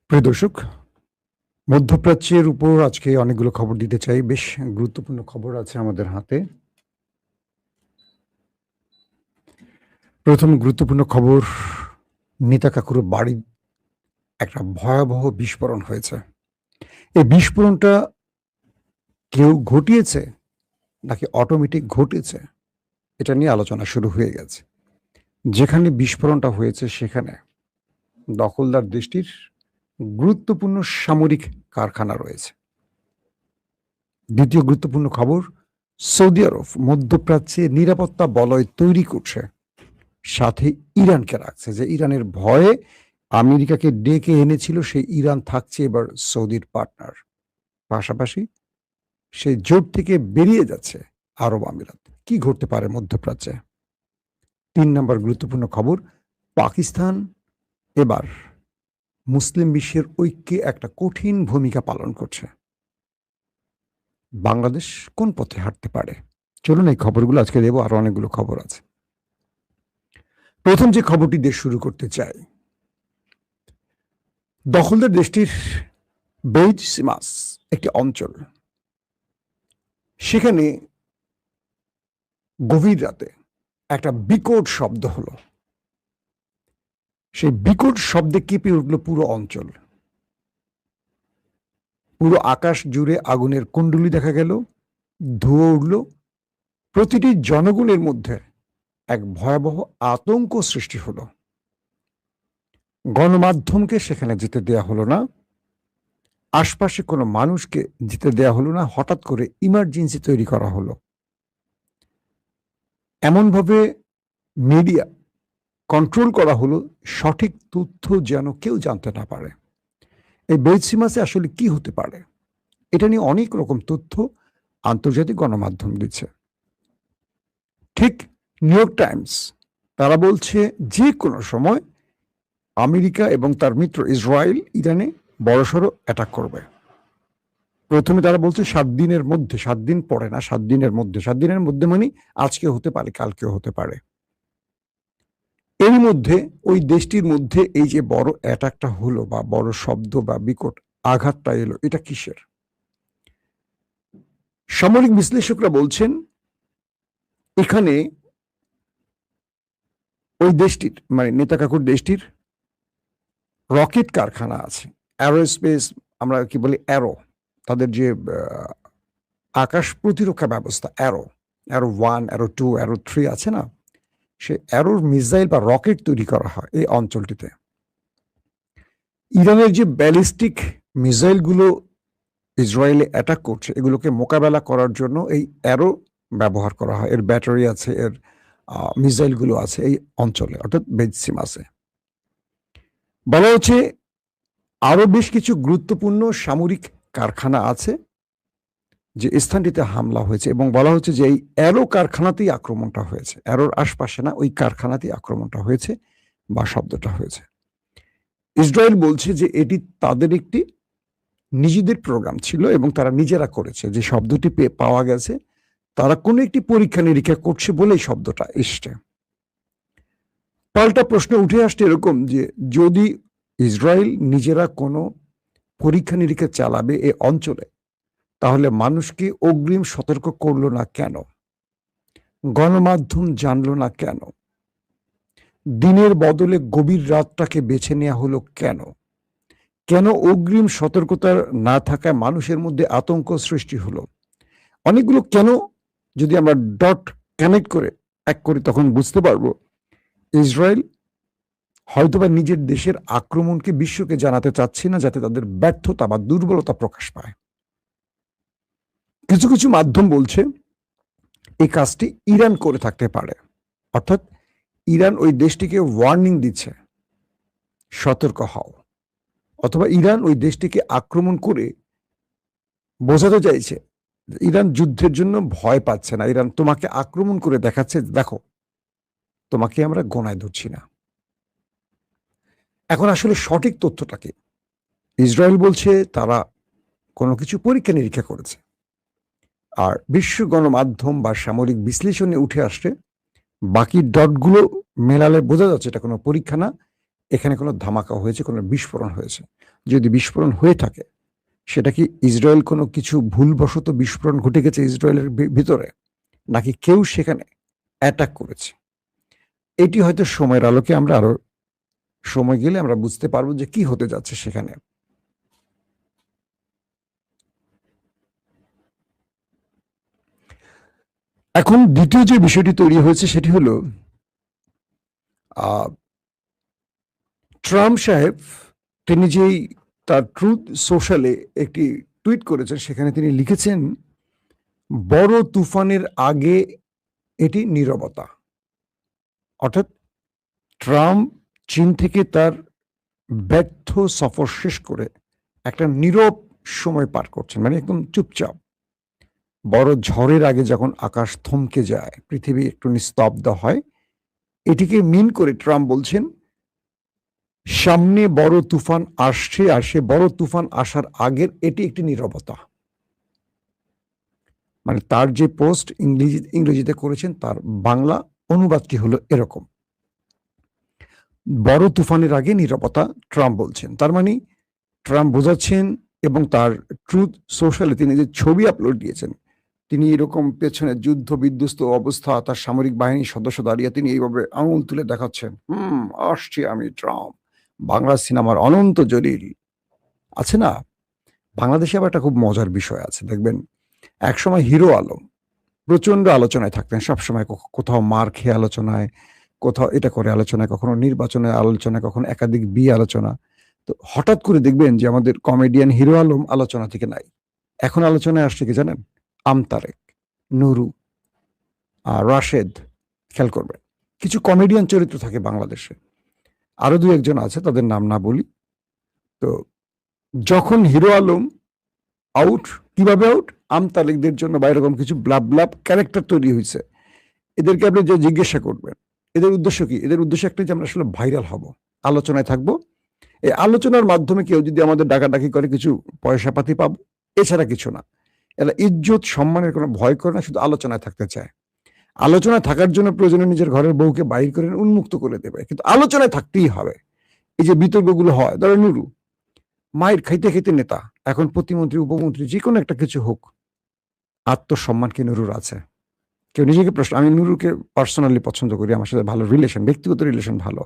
প্রিয় দর্শক, মধ্যপ্রাচ্যের উপর আজকে অনেকগুলো খবর দিতে চাই। বেশ গুরুত্বপূর্ণ খবর আছে আমাদের হাতে। প্রথম গুরুত্বপূর্ণ খবর, নেতা কাকুর বাড়ির একটা ভয়াবহ বিস্ফোরণ হয়েছে। এই বিস্ফোরণটা কেউ ঘটিয়েছে নাকি অটোমেটিক ঘটেছে? এটা নিয়ে আলোচনা শুরু হয়ে গেছে। যেখানে বিস্ফোরণটা হয়েছে সেখানে দখলদার দেশটির গুরুত্বপূর্ণ সামরিক কারখানা রয়েছে। দ্বিতীয় গুরুত্বপূর্ণ খবর, সৌদি আরব মধ্যপ্রাচ্যে নিরাপত্তা বলয় তৈরি করছে, সাথে ইরানকে রাখছে, যে ইরানের ভয়ে আমেরিকাকে ডেকে এনেছিল সেই ইরান থাকছে এবার সৌদির পার্টনার। পাশাপাশি সেই জোট থেকে বেরিয়ে যাচ্ছে আরব আমিরাত। কি ঘটতে পারে মধ্যপ্রাচ্যে? ৩ নম্বর গুরুত্বপূর্ণ খবর, পাকিস্তান এবার মুসলিম বিশ্বের ঐক্যে একটা কঠিন ভূমিকা পালন করছে। বাংলাদেশ কোন পথে হাঁটতে পারে? চলুন এই খবরগুলো আজকে দেব, আরো অনেকগুলো খবর আছে। প্রথম যে খবরটি দিয়ে শুরু করতে চাই, দখলদার দেশটির বেইজ সিমাস একটি অঞ্চল, সেখানে গভীর রাতে একটা বিকট শব্দ হলো। সেই বিকট শব্দে কেঁপে উঠল পুরো অঞ্চল। পুরো আকাশ জুড়ে আগুনের কুণ্ডুলি দেখা গেল, ধুয়ো উঠল। প্রতিটি জনগণের মধ্যে এক ভয়াবহ আতঙ্ক সৃষ্টি হলো। গণমাধ্যমকে সেখানে যেতে দেয়া হলো না, আশপাশে কোনো মানুষকে যেতে দেয়া হলো না। হঠাৎ করে ইমার্জেন্সি তৈরি করা হলো। এমনভাবে মিডিয়া কন্ট্রোল করা হলো, সঠিক তথ্য যেন কেউ জানতে না পারে। এই বেইজ সিমাসে আসলে কি হতে পারে, এটা নিয়ে অনেক রকম তথ্য আন্তর্জাতিক গণমাধ্যম দিচ্ছে। ঠিক নিউ ইয়র্ক টাইমস তারা বলছে যে কোনো সময় আমেরিকা এবং তার মিত্র ইসরায়েল ইরানে বড়সড় অ্যাটাক করবে। প্রথমে তারা বলছে 7 দিনের মধ্যে, 7 দিন পরে না, 7 দিনের মধ্যে। 7 দিনের মধ্যে মানে আজকে হতে পারে, কালকেও হতে পারে। এর মধ্যে ওই দেশটির মধ্যে এই যে বড় অ্যাটাকটা হলো বা বড় শব্দ বা বিকট আঘাতটা এলো, এটা কিসের? সামরিক বিশ্লেষকরা বলছেন এখানে ওই দেশটির মানে নেতা কাকুর দেশটির রকেট কারখানা আছে, অ্যারোস্পেস, আমরা কি বলি অ্যারো, তাদের যে আকাশ প্রতিরক্ষা ব্যবস্থা অ্যারো, অ্যারো 1, অ্যারো 2, অ্যারো 3 আছে না, সে অ্যারোর মিসাইল বা রকেট তৈরি করা হয় এই অঞ্চলটিতে। ইরানের যে ব্যালিস্টিক মিসাইলগুলো ইসরায়েলে অ্যাটাক করছে, এগুলোকে মোকাবেলা করার জন্য এই অ্যারো ব্যবহার করা হয়। এর ব্যাটারি আছে, এর মিসাইলগুলো আছে এই অঞ্চলে, অর্থাৎ বেইজ সিমাসে। বলা হচ্ছে আরো বেশ কিছু গুরুত্বপূর্ণ সামরিক কারখানা আছে যে স্থানটিতে হামলা হয়েছে, এবং বলা হচ্ছে যে এই অ্যারো কারখানাতেই আক্রমণটা হয়েছে। অ্যারোর আশপাশে না, ওই কারখানাতেই আক্রমণটা হয়েছে বা শব্দটা হয়েছে। ইসরায়েল বলছে যে এটি তাদের একটি নিজেদের প্রোগ্রাম ছিল এবং তারা নিজেরা করেছে। যে শব্দটি পাওয়া গেছে, তারা কোনো একটি পরীক্ষা নিরীক্ষা করছে বলেই শব্দটা এসছে। পাল্টা প্রশ্ন উঠে আসছে এরকম যে যদি ইসরায়েল নিজেরা কোনো পরীক্ষা নিরীক্ষা চালাবে এ অঞ্চলে, তাহলে মানুষকে অগ্রিম সতর্ক করলো না কেন? গণমাধ্যম জানলো না কেন? দিনের বদলে গভীর রাতটাকে বেছে নেওয়া হলো কেন? কেন অগ্রিম সতর্কতার না থাকায় মানুষের মধ্যে আতঙ্ক সৃষ্টি হলো? অনেকগুলো কেন যদি আমরা ডট কানেক্ট করে এক করি, তখন বুঝতে পারবো ইসরায়েল হয়তোবা নিজের দেশের আক্রমণকে বিশ্বকে জানাতে চাচ্ছে না, যাতে তাদের ব্যর্থতা বা দুর্বলতা প্রকাশ পায়। কিছু কিছু মাধ্যম বলছে এই কাজটি ইরান করে থাকতে পারে, অর্থাৎ ইরান ওই দেশটিকে ওয়ার্নিং দিচ্ছে, সতর্ক হও। অথবা ইরান ওই দেশটিকে আক্রমণ করে বোঝাতে চাইছে ইরান যুদ্ধের জন্য ভয় পাচ্ছে না, ইরান তোমাকে আক্রমণ করে দেখাচ্ছে, দেখো তোমাকে আমরা গোনায় ধরছি না। এখন আসলে সঠিক তথ্যটা কি? ইসরায়েল বলছে তারা কোনো কিছু পরীক্ষা নিরীক্ষা করেছে, আর বিশ্ব গণমাধ্যম বা সামরিক বিশ্লেষণে উঠে আসছে বাকি ডটগুলো মেলালে বোঝা যাচ্ছে এটা কোনো পরীক্ষা না, এখানে কোনো ধামাকা হয়েছে, কোনো বিস্ফোরণ হয়েছে। যদি বিস্ফোরণ হয়ে থাকে, সেটা কি ইসরায়েল কোনো কিছু ভুলবশত বিস্ফোরণ ঘটে গেছে ইসরায়েলের ভিতরে? নাকি কেউ সেখানে অ্যাটাক করেছে? এটি হয়তো সময়ের আলোকে আমরা আরো সময় গেলে আমরা বুঝতে পারবো যে কি হতে যাচ্ছে সেখানে। এখন দ্বিতীয় যে বিষয়টি তৈরি হয়েছে সেটি হলো ট্রাম্প সাহেব তিনি যেই তার ট্রুথ সোশ্যালে একটি টুইট করেছেন, সেখানে তিনি লিখেছেন, বড় তুফানের আগে এটি নীরবতা। অর্থাৎ ট্রাম্প চীন থেকে তার ব্যর্থ সফর শেষ করে একটা নীরব সময় পার করছেন, মানে একদম চুপচাপ। বড় ঝড়ের আগে যখন আকাশ থমকে যায়, পৃথিবী একটু নিস্তব্ধ হয়, এটিকে মিন করে ট্রাম্প বলছেন সামনে বড় তুফান আসছে, আর সে বড় তুফান আসার আগের এটি একটি নীরবতা। মানে তার যে পোস্ট ইংরেজিতে করেছেন তার বাংলা অনুবাদটি হলো এরকম, বড় তুফানের আগে নীরবতা ট্রাম্প বলছেন। তার মানে ট্রাম্প বোঝাচ্ছেন, এবং তার ট্রুথ সোশ্যালে তিনি যে ছবি আপলোড দিয়েছেন, তিনি এরকম পেছনে যুদ্ধ বিধ্বস্ত অবস্থা, তার সামরিক বাহিনীর সদস্য দাঁড়িয়ে তিনি এইভাবে আঙুল তুলে দেখাচ্ছেন, আসছি আমি ট্রাম্প, বাংলা সিনেমার অনন্ত জলিল আছে না। বাংলাদেশে আবার একটা খুব মজার বিষয় আছে, দেখবেন একসময় হিরো আলম প্রচন্ড আলোচনায় থাকতেন, সবসময় কোথাও মার খেয়ে আলোচনায়, কোথাও এটা করে আলোচনায়, কখনো নির্বাচনের আলোচনায়, কখনো একাধিক বিয়ে আলোচনা। তো হঠাৎ করে দেখবেন যে আমাদের কমেডিয়ান হিরো আলম আলোচনা থেকে নাই। এখন আলোচনায় আসছে কি জানেন? আমতারেক, নুরু, রাশেদ। খেয়াল করবেন, কিছু কমেডিয়ান চরিত্র থাকে বাংলাদেশে, আরো দু একজন আছে, তাদের নাম না বলি। তো যখন হিরো আলম আউট, কিভাবে আউট? আমতালেকদের জন্য বা এরকম কিছু ব্লাব ব্লাব ক্যারেক্টার তৈরি হয়েছে। এদেরকে আপনি যে জিজ্ঞাসা করবেন এদের উদ্দেশ্য কি, এদের উদ্দেশ্য একটাই যে আমরা আসলে ভাইরাল হব, আলোচনায় থাকবো। এই আলোচনার মাধ্যমে কেউ যদি আমাদের ডাকাডাকি করে কিছু পয়সা পাতি পাবো, এছাড়া কিছু না। এরা ইজ্জত সম্মানের কোনো ভয় করে না, শুধু আলোচনায় থাকতে চায়। আলোচনায় থাকার জন্য প্রয়োজনে নিজের ঘরের বউকে বাইর করে উন্মুক্ত করে দেবে, কিন্তু আলোচনায় থাকতেই হবে। এই যে বিতর্কগুলো হয়, ধরো নুরু মায়ের খাইতে খাইতে নেতা, এখন প্রতিমন্ত্রী উপমন্ত্রী যে কোনো একটা কিছু হোক, আত্মসম্মান কি নুরুর আছে? কেউ নিজেকে প্রশ্ন, আমি নুরুকে পার্সোনালি পছন্দ করি, আমার সাথে ভালো রিলেশন, ব্যক্তিগত রিলেশন ভালো।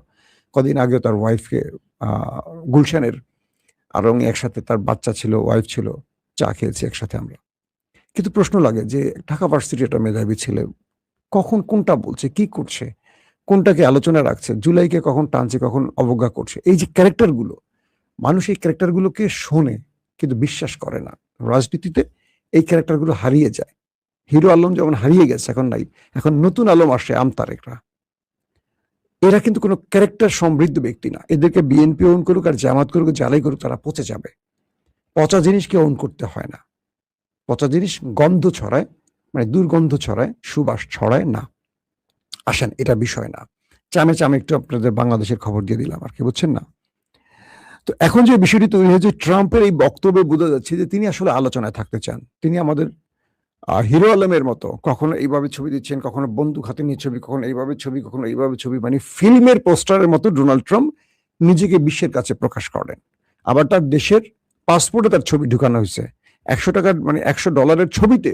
কদিন আগেও তার ওয়াইফকে গুলশানের, আর একসাথে তার বাচ্চা ছিল, ওয়াইফ ছিল, চা খেয়েছি একসাথে আমরা। কিন্তু প্রশ্ন লাগে যে ঢাকা ভার্সিটি একটা মেধাবী ছেলে, কখন কোনটা বলছে, কি করছে, কোনটাকে আলোচনা রাখছে, জুলাইকে কখন টানছে, কখন অবজ্ঞা করছে। এই যে ক্যারেক্টারগুলো, মানুষ এই ক্যারেক্টারগুলোকে শোনে কিন্তু বিশ্বাস করে না। রাজনীতিতে এই ক্যারেক্টারগুলো হারিয়ে যায়। হিরো আলম যেমন হারিয়ে গেছে, এখন নাই, এখন নতুন আলম আসে, আমতারেকরা। এরা কিন্তু কোনো ক্যারেক্টার সমৃদ্ধ ব্যক্তি না। এদেরকে বিএনপি ওন করুক আর জামাত করুক, জ্বালাই করুক, তারা পচে যাবে। পচা জিনিসকে ওন করতে হয় না। পচা জিনিস গন্ধ ছড়ায়, মানে দুর্গন্ধ ছড়ায়, সুবাস ছড়ায় না। আসেন, এটা বিষয় না। চামে চামে একটু আপনাদের বাংলাদেশের খবর দিয়ে দিলাম আর কি, বুঝছেন না? তো এখন যে বিষয়টি তৈরি হয়েছে, ট্রাম্পের এই বক্তব্যে বোঝা যাচ্ছে যে তিনি আসলে আলোচনায় থাকতে চান। তিনি আমাদের হিরো আলমের মতো কখনো এইভাবে ছবি দিচ্ছেন, কখনো বন্দুক হাতে নিয়ে ছবি, কখনো এইভাবে ছবি, কখনো এইভাবে ছবি, মানে ফিল্মের পোস্টারের মতো ডোনাল্ড ট্রাম্প নিজেকে বিশ্বের কাছে প্রকাশ করেন। আবার তার দেশের পাসপোর্টে তার ছবি ঢুকানো হয়েছে, $100 মানে $100 ছবিতে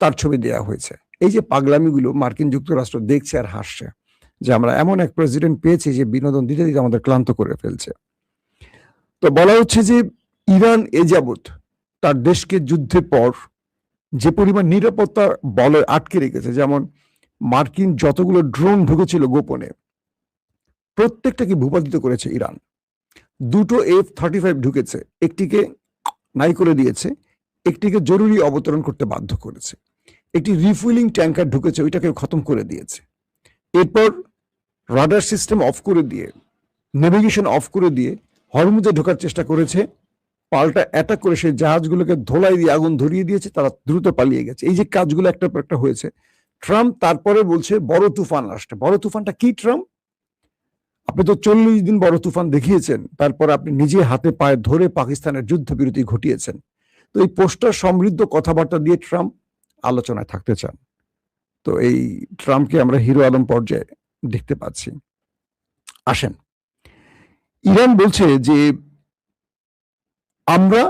তার ছবি দেওয়া হয়েছে। এই যে পাগলামিগুলো মার্কিন যুক্তরাষ্ট্র দেখছে আর হাসছে, যে আমরা এমন এক প্রেসিডেন্ট পেয়েছি যে বিনোদন দিতে দিতে আমাদের ক্লান্ত করে ফেলছে। তো বলা হচ্ছে যে ইরান এ যাবৎ তার দেশকে যুদ্ধের পর যে পরিমাণ নিরাপত্তা বলয় আটকে রেখেছে, যেমন মার্কিন যতগুলো ড্রোন ঢুকেছিল গোপনে, প্রত্যেকটাকে ভূপাতিত করেছে ইরান। 2টো F-35 ঢুকেছে, একটিকে নাই করে দিয়েছে, একটিকে জরুরি অবতরণ করতে বাধ্য করেছে। একটি রিফুয়েলিং ট্যাঙ্কার ঢুকেছে, ওইটাকে খতম করে দিয়েছে। এরপর রাডার সিস্টেম অফ করে দিয়ে, নেভিগেশন অফ করে দিয়ে হরমুজে ঢোকার চেষ্টা করেছে, পাল্টা অ্যাটাক করে সেই জাহাজগুলোকে ধোলাই দিয়ে আগুন ধরিয়ে দিয়েছে, তারা দ্রুত পালিয়ে গেছে। এই যে কাজগুলো একটার পর একটা হয়েছে, ট্রাম্প তারপরে বলছে বড় তুফান আসছে। বড় তুফানটা কি ট্রাম্প? আপনি তো 40 দিন বড় তুফান দেখিয়েছেন, তারপর আপনি নিজে হাতে পায়ে ধরে পাকিস্তানের যুদ্ধবিরতি ঘটিয়েছেন। তো এই পোস্টার সমৃদ্ধ কথাবার্তা দিয়ে ট্রাম্প আলোচনায় থাকতে চান। তো এই ট্রাম্পকে আমরা হিরো আলম পর্যায়ে দেখতে পাচ্ছি। আসেন, ইরান বলছে যে আমরা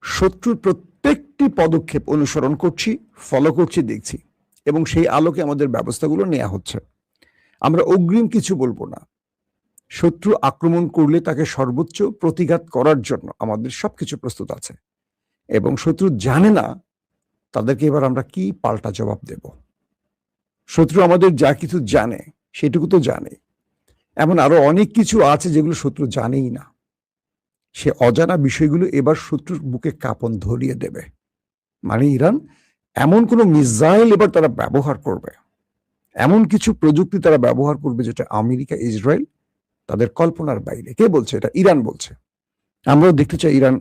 শত্রুর প্রত্যেকটি পদক্ষেপ অনুসরণ করছি, ফলো করছি, দেখছি, এবং সেই আলোকে আমাদের ব্যবস্থাগুলো নেওয়া হচ্ছে। আমরা অগ্রিম কিছু বলবো না। শত্রু আক্রমণ করলে তাকে সর্বোচ্চ প্রতিঘাত করার জন্য আমাদের সবকিছু প্রস্তুত আছে, এবং শত্রু জানে না তাদেরকে এবার আমরা কি পাল্টা জবাব দেব। শত্রু আমাদের যা কিছু জানে সেটুকু তো জানে, এমন আরো অনেক কিছু আছে যেগুলো শত্রু জানেই না। সে অজানা বিষয়গুলো এবার শত্রুর বুকে কাঁপন ধরিয়ে দেবে। মানে ইরান এমন কোনো মিসাইল এবার তারা ব্যবহার করবে, এমন কিছু প্রযুক্তি তারা ব্যবহার করবে যেটা আমেরিকা, ইসরায়েল তাদের কল্পনার বাইরে। কে বলছে? এটা ইরান বলছে। আমরাও দেখতে চাই ইরান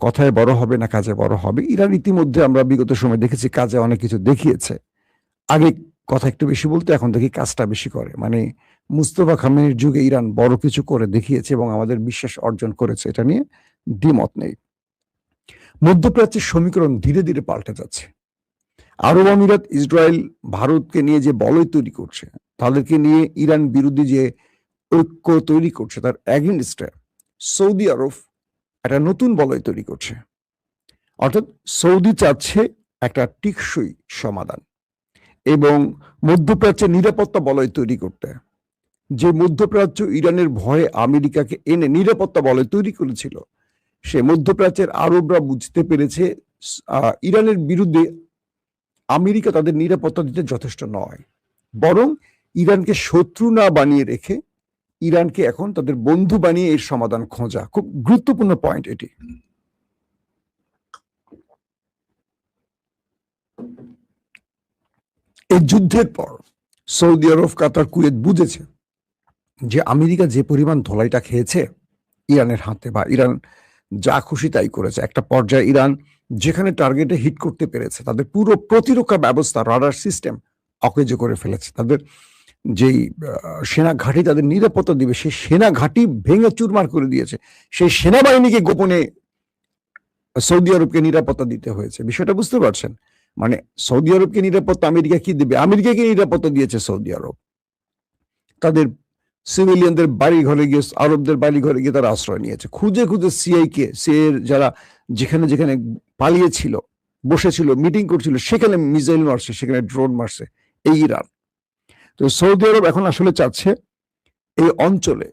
কথায় বড় হবে না কাজে বড় হবে। ইরান ইতিমধ্যে আমরা বিগত সময় দেখেছি কাজে অনেক কিছু দেখিয়েছে। আগে কথা একটু বেশি বলতো, এখন দেখি কাজটা বেশি করে। মানে মুস্তফা খামেনির যুগে ইরান বড় কিছু করে দেখিয়েছে এবং আমাদের বিশ্বাস অর্জন করেছে, এটা নিয়ে দ্বিমত নেই। মধ্যপ্রাচ্যের সমীকরণ ধীরে ধীরে পাল্টে যাচ্ছে। আরব আমিরাত, ইসরায়েল ভারতকে নিয়ে যে বলয় তৈরি করছে, তাদেরকে নিয়ে ইরান বিরোধী যে ঐক্য তৈরি করছে, তার এগেইনস্টে সৌদি আরব একটা নতুন বলয় তৈরি করছে। অর্থাৎ সৌদি চাচ্ছে একটা টিকসই সমাধান এবং মধ্যপ্রাচ্যের নিরাপত্তা বলয় তৈরি করতে। যে মধ্যপ্রাচ্য ইরানের ভয়ে আমেরিকাকে এনে নিরাপত্তা বলয় তৈরি করেছিল, সে মধ্যপ্রাচ্যের আরবরা বুঝতে পেরেছে ইরানের বিরুদ্ধে আমেরিকা তাদের নিরাপত্তা দিতে যথেষ্ট নয়, বরং ইরানকে শত্রু না বানিয়ে রেখে ইরানকে এখন তাদের বন্ধু বানিয়ে এর সমাধান খোঁজা। খুব গুরুত্বপূর্ণ পয়েন্ট এটি। এই যুদ্ধের পর সৌদি আরব, কাতার, কুয়েত বুঝেছে যে আমেরিকা যে পরিমাণ ধোলাইটা খেয়েছে ইরানের হাতে, বা ইরান যা খুশি তাই করেছে। একটা পর্যায়ে ইরান যেখানে টার্গেটে হিট করতে পেরেছে, তাদের পুরো প্রতিরক্ষা ব্যবস্থা, রাডার সিস্টেম অকেজো করে ফেলেছে। তাদের যেই সেনা ঘাঁটি তাদের নিরাপত্তা দিবে, সেই সেনা ঘাঁটি ভেঙে চুরমার করে দিয়েছে। সেই সেনাবাহিনীকে গোপনে সৌদি আরবকে নিরাপত্তা দিতে হয়েছে। বিষয়টা বুঝতে পারছেন? মানে সৌদি আরবকে নিরাপত্তা আমেরিকা কি দিবে? আমেরিকাকে নিরাপত্তা দিয়েছে সৌদি আরব। তাদের সিভিলিয়ানদের বাড়ি ঘরে গিয়ে, আরবদের বাড়ি ঘরে গিয়ে তারা আশ্রয় নিয়েছে। খুঁজে খুঁজে সিআইএর যারা যেখানে যেখানে পালিয়েছিল, বসেছিল, মিটিং করছিল, সেখানে মিসাইল মারছে, সেখানে ড্রোন মারছে এই ইরান। তো সৌদি আরব এখন আসলে চাচ্ছে এই অঞ্চলে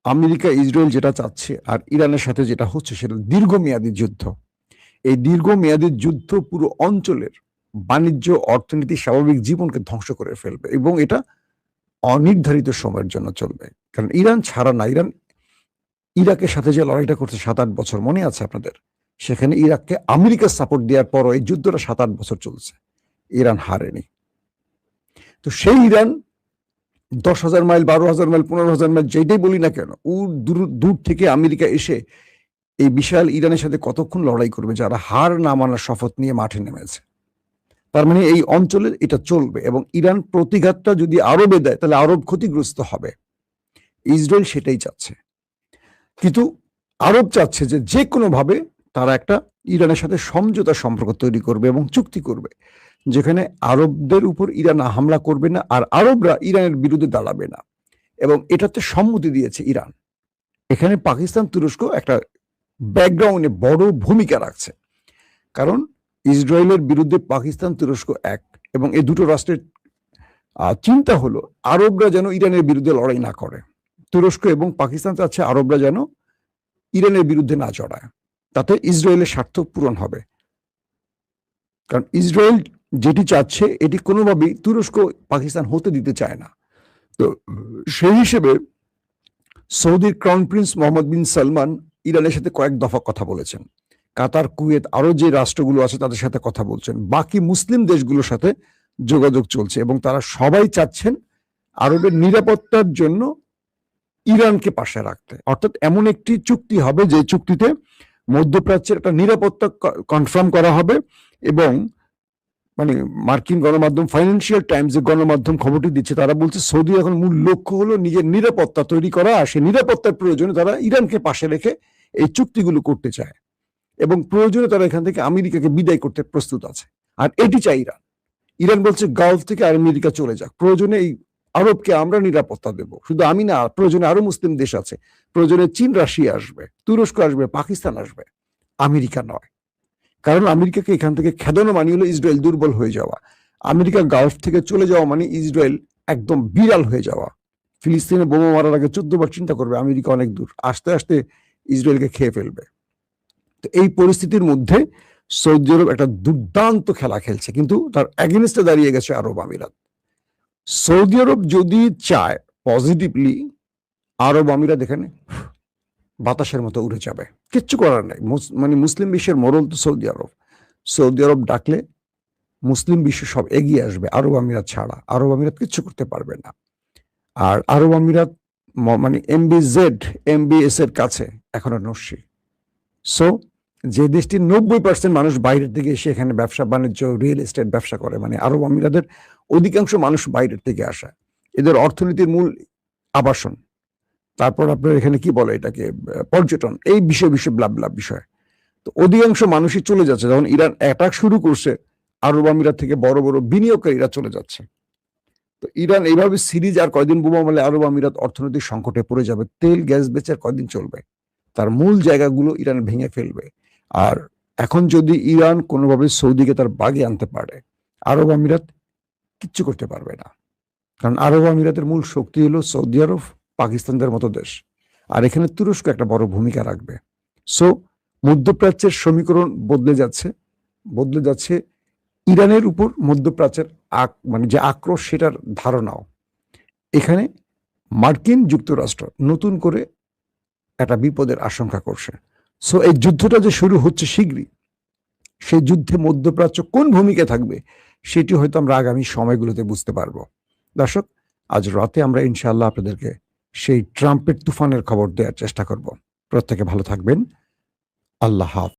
আমেরিকা, ইসরায়েল যেটা চাচ্ছে আর ইরানের সাথে যেটা হচ্ছে সেটা দীর্ঘমেয়াদী যুদ্ধ। এই দীর্ঘমেয়াদী যুদ্ধ পুরো অঞ্চলের বাণিজ্য, অর্থনীতি, স্বাভাবিক জীবনকে ধ্বংস করে ফেলবে এবং এটা অনির্ধারিত সময়ের জন্য চলবে। কারণ ইরান ছাড়া না, ইরাকের সাথে যে লড়াইটা করছে 7-8 বছর, মনে আছে আপনাদের? সেখানে ইরাককে আমেরিকা সাপোর্ট দেওয়ার পরও এই যুদ্ধটা 7-8 বছর চলছে, ইরান হারেনি। তো সেই ইরান 10,000 মাইল, 12,000 মাইল, 15,000 মাইল, যেটাই বলি না কেন, দূর থেকে আমেরিকা এসে এই বিশাল ইরানের সাথে কতক্ষণ লড়াই করবে, যারা হার না মানার শপথ নিয়ে মাঠে নেমেছে। তার মানে এই অঞ্চলে এটা চলবে এবং ইরান প্রতিঘাতটা যদি আরবে দেয় তাহলে আরব ক্ষতিগ্রস্ত হবে। ইসরায়েল সেটাই চাচ্ছে, কিন্তু আরব চাচ্ছে যে যে কোনো ভাবে তারা একটা ইরানের সাথে সমঝোতা সম্পর্ক তৈরি করবে এবং চুক্তি করবে, যেখানে আরবদের উপর ইরান হামলা করবে না আর আরবরা ইরানের বিরুদ্ধে দাঁড়াবে না। এবং এটাতে সম্মতি দিয়েছে ইরান। এখানে পাকিস্তান, তুরস্ক একটা ব্যাকগ্রাউন্ডে বড় ভূমিকা রাখছে, কারণ ইসরায়েলের বিরুদ্ধে পাকিস্তান, তুরস্ক এক, এবং এই দুটো রাষ্ট্রের চিন্তা হলো আরবরা যেন ইরানের বিরুদ্ধে লড়াই না করে। তুরস্ক এবং পাকিস্তান চাচ্ছে আরবরা যেন ইরানের বিরুদ্ধে না চড়ায়, তাতে ইসরায়েলের স্বার্থ পূরণ হবে। কারণ ইসরায়েল যেটি চাচ্ছে এটি কোনোভাবেই তুরস্ক, পাকিস্তান হতে দিতে চায় না। তো সেই হিসেবে সৌদির ক্রাউন প্রিন্স মোহাম্মদ বিন সালমান ইরানের সাথে কয়েক দফা কথা বলেছেন। কাতার, কুয়েত, আরো যে রাষ্ট্রগুলো আছে তাদের সাথে কথা বলছেন। বাকি মুসলিম দেশগুলোর সাথে যোগাযোগ চলছে এবং তারা সবাই চাচ্ছেন আরবের নিরাপত্তার জন্য ইরানকে পাশে রাখতে। অর্থাৎ এমন একটি চুক্তি হবে যে চুক্তিতে মধ্যপ্রাচ্যের একটা নিরাপত্তা কনফার্ম করা হবে এবং মানে মার্কিন গণমাধ্যম ফাইন্যান্সিয়াল টাইমস গণমাধ্যম খবরটি দিচ্ছে, তারা বলছে সৌদি এখন মূল লক্ষ্য হলো নিজের নিরাপত্তা তৈরি করা, আর সেই নিরাপত্তার প্রয়োজনে তারা ইরানকে পাশে রেখে এই চুক্তিগুলো করতে চায় এবং প্রয়োজনে তারা এখান থেকে আমেরিকাকে বিদায় করতে প্রস্তুত আছে। আর এটি চাই ইরান। ইরান বলছে গালফ থেকে আমেরিকা চলে যাক, প্রয়োজনে এই আরবকে আমরা নিরাপত্তা দেব, শুধু আমি না, প্রয়োজনে আরো মুসলিম দেশ আছে, প্রয়োজনে চীন রাশিয়া আসবে, তুরস্ক আসবে, পাকিস্তান আসবে, আমেরিকা নয়। কারণ আমেরিকাকে এখান থেকে খেদানো মানে হলো ইসরায়েল দুর্বল হয়ে যাওয়া। আমেরিকা গালফ থেকে চলে যাওয়া মানে ইসরায়েল একদম বিড়াল হয়ে যাওয়া। ফিলিস্তিনে বোমা মারার আগে 14 বার চিন্তা করবে, আমেরিকা অনেক দূর, আস্তে আস্তে ইসরায়েলকে খেয়ে ফেলবে। তো এই পরিস্থিতির মধ্যে সৌদি আরব একটা দুর্দান্ত খেলা খেলছে, কিন্তু তার এগেনস্টে দাঁড়িয়ে গেছে আরব আমিরাত। সৌদি আরব যদি চায় পজিটিভলি, আরব আমিরাত এখানে বাতাসের মতো উড়ে যাবে, কিচ্ছু করার নাই। মানে মুসলিম বিশ্বের মরল তো সৌদি আরব। সৌদি আরব ডাকলে মুসলিম বিশ্ব সব এগিয়ে আসবে, আরব আমিরাত ছাড়া। আরব আমিরাত কিচ্ছু করতে পারবে না। আর আরব আমিরাত মানে এমবিএস এর কাছে এখনো নস্যি। সো যে দেশটির 90% মানুষ বাইরের থেকে এসে এখানে ব্যবসা বাণিজ্য, রিয়েল এস্টেট ব্যবসা করে, মানে আরব আমিরাতের অধিকাংশ মানুষ বাইরের থেকে আসা। এদের অর্থনীতির মূল আবাসন, তারপর আপনার এখানে কি বলে এটাকে, পর্যটন, এই বিষয় ব্লাব বিষয়। তো অধিকাংশ মানুষই চলে যাচ্ছে। যখন ইরান অ্যাটাক শুরু করছে, আরব আমিরাত থেকে বড় বড় বিনিয়োগকারীরা চলে যাচ্ছে। তো ইরান এইভাবে সিরিজ আর কয়দিন বোমা মারলে আরব আমিরাত অর্থনৈতিক সংকটে পড়ে যাবে। তেল গ্যাস বেচে আর কয়দিন চলবে? তার মূল জায়গাগুলো ইরান ভেঙে ফেলবে। আর এখন যদি ইরান কোনোভাবে সৌদিকে তার বাগে আনতে পারে, আরব আমিরাত কিচ্ছু করতে পারবে না। কারণ আরব আমিরাতের মূল শক্তি হলো সৌদি আরব, পাকিস্তানদের মতো দেশ। আর এখানে তুরস্ক একটা বড় ভূমিকা রাখবে। সো মধ্যপ্রাচ্যের সমীকরণ বদলে যাচ্ছে। ইরানের উপর মধ্যপ্রাচ্যের মানে যে আক্রোশ, সেটার ধারণাও এখানে মার্কিন যুক্তরাষ্ট্র নতুন করে একটা বিপদের আশঙ্কা করছে। সো এই যুদ্ধটা যে শুরু হচ্ছে শীঘ্রই, সেই যুদ্ধে মধ্যপ্রাচ্য কোন ভূমিকা থাকবে সেটি হয়তো আমরা আগামী সময়গুলোতে বুঝতে পারবো। দর্শক, আজ রাতে আমরা ইনশাআল্লাহ আপনাদেরকে সেই ট্রাম্পের তুফানের খবর দেওয়ার চেষ্টা করব। প্রত্যেকে ভালো থাকবেন। আল্লাহ হাফেজ।